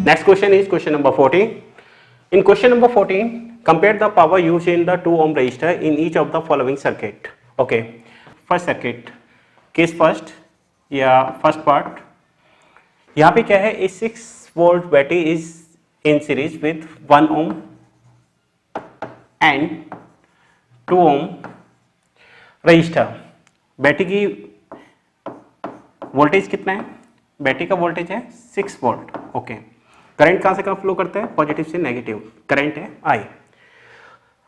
Next question is question number 14. In question number 14, compare the power used in the 2 ohm resistor in each of the following circuit. Okay, first circuit, case first या first part. यहाँ पे क्या है, a 6 volt battery is in series with 1 ohm and 2 ohm resistor. Battery की voltage कितना है? Battery का voltage है 6 वोल्ट. ओके, करंट कहाँ से कहाँ फ्लो करता है? पॉजिटिव से नेगेटिव. करंट है I.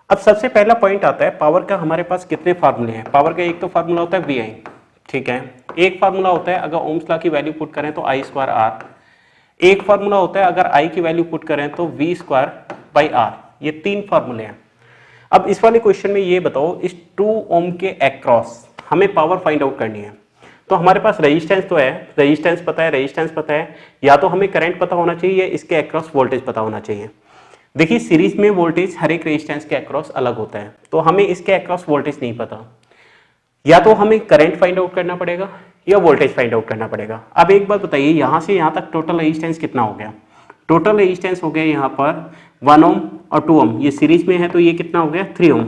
अब सबसे पहला पॉइंट आता है पावर का. हमारे पास कितने फार्मूले हैं? पावर का एक तो फार्मूला होता है VI, ठीक है. एक फार्मूला होता है अगर ओम्स लॉ की वैल्यू पुट करें तो I स्क्वायर R. एक फार्मूला होता है अगर I की वैल्यू पुट करें तो V स्क्वायर बाई R. ये 3 फार्मूले हैं. अब इस वाले क्वेश्चन में ये बताओ, इस 2 ओम के अक्रॉस हमें पावर फाइंड आउट करनी है. तो हमारे पास रेजिस्टेंस तो है, रेजिस्टेंस पता है, रेजिस्टेंस पता है, या तो हमें करंट पता होना चाहिए या इसके अक्रॉस वोल्टेज पता होना चाहिए. देखिए सीरीज में वोल्टेज हर एक रेजिस्टेंस के अक्रॉस अलग होता है, तो हमें इसके अक्रॉस वोल्टेज नहीं पता. या तो हमें करंट फाइंड आउट करना पड़ेगा या वोल्टेज फाइंड आउट करना पड़ेगा. अब एक बात बताइए, यहाँ से यहाँ तक टोटल रेजिस्टेंस कितना हो गया? टोटल रेजिस्टेंस हो गया यहाँ पर 1 ओम और 2 ओम. ये सीरीज में है तो ये कितना हो गया? 3 ओम.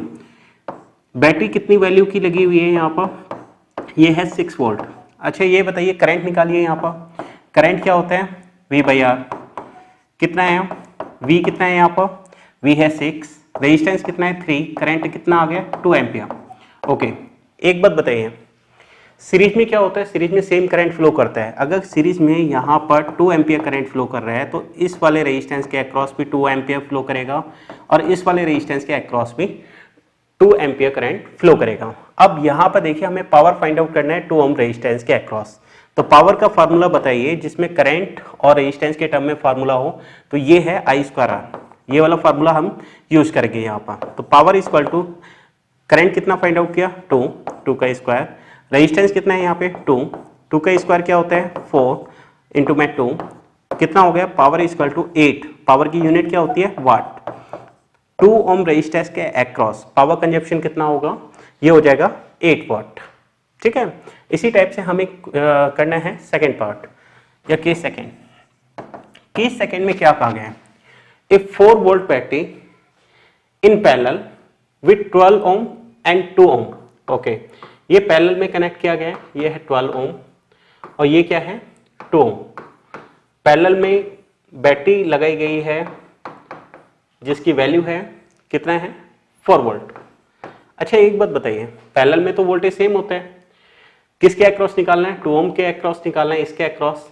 बैटरी कितनी वैल्यू की लगी हुई है यहाँ पर? ये है 6 वोल्ट. अच्छा ये बताइए करंट निकालिए. यहाँ पर करंट क्या होता है? V by R. कितना है? V कितना है यहाँ पर? V है 6, रेजिस्टेंस कितना है? 3, करंट कितना आ गया? 2 एम्पियर. ओके, एक बात बताइए, सीरीज में क्या होता है? सीरीज में सेम करंट फ्लो करता है. अगर सीरीज में यहाँ पर 2 एम्पियर करंट फ्लो कर रहा है तो इस वाले रेजिस्टेंस के अक्रॉस भी 2 एम्पियर फ्लो करेगा और इस वाले रेजिस्टेंस के अक्रॉस भी 2 एम्पियर करंट फ्लो करेगा. अब यहाँ पर देखिए हमें पावर फाइंड आउट करना है 2 ओम रेजिस्टेंस के अक्रॉस. तो पावर का फार्मूला बताइए जिसमें करंट और रेजिस्टेंस के टर्म में फार्मूला हो. तो ये है I स्क्वायर R. ये वाला फार्मूला हम यूज करेंगे यहाँ पर. तो पावर इक्वल टू करंट कितना फाइंड आउट किया? 2 का स्क्वायर. रेजिस्टेंस कितना है यहाँ पे? 2 का स्क्वायर क्या होता है? 4 इंटू में 2 कितना हो गया? Power equal to 8. पावर की यूनिट क्या होती है? वाट. 2 ओम रेजिस्टेंस के अक्रॉस पावर कंजप्शन कितना होगा? ये हो जाएगा 8 वाट. ठीक है. इसी टाइप से हमें करना है सेकंड पार्ट या केस सेकंड. केस सेकंड में क्या कहा गया है? If 4 volt battery in parallel with 12 ohm and 2 ohm. Okay, ये पैरेलल में कनेक्ट किया गया है. ये है 12 ओम और ये क्या है? 2 ओम. पैरेलल में बैटरी लगाई गई है जिसकी वैल्यू है कितना है? 4 वोल्ट. अच्छा एक बात बताइए, पैरेलल में तो वोल्टेज सेम होता है. किसके अक्रॉस निकालना है? 2 ओम के अक्रॉस निकालना है. इसके across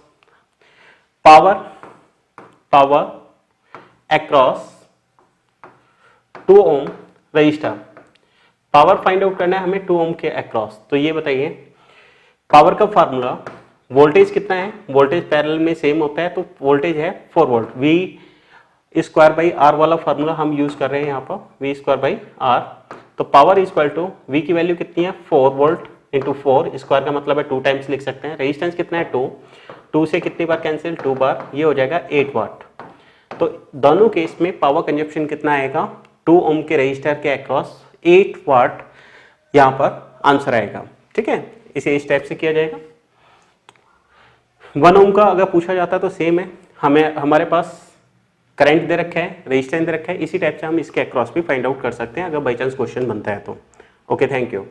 power across 2 ohm resistor. Power find out करना है हमें 2 ओम के अक्रॉस. तो ये बताइए पावर का फार्मूला, वोल्टेज कितना है? वोल्टेज पैरेलल में सेम होता है तो वोल्टेज है 4 volt. V square by R वाला फार्मूला हम यूज कर रहे हैं यहाँ पर, V स्क्वायर बाई R. तो पावर इक्वल टू V की वैल्यू कितनी है? 4 वोल्ट इंटू 4. स्क्वायर का मतलब है 2 टाइम्स लिख सकते हैं. रेजिस्टेंस कितना है? 2 से कितनी बार कैंसिल? 2 बार. ये हो जाएगा 8 वाट. तो दोनों केस में पावर कंजप्शन कितना आएगा? 2 ओम के रजिस्टर के अक्रॉस 8 वाट यहाँ पर आंसर आएगा. ठीक है, इसे इस टाइप से किया जाएगा. 1 ओम का अगर पूछा जाता है तो सेम है. हमारे पास करंट दे रखा है, रेजिस्टेंस दे रखा है. इसी टाइप से हम इसके अक्रॉस भी फाइंड आउट कर सकते हैं अगर बाई चांस क्वेश्चन बनता है तो. Okay, thank you.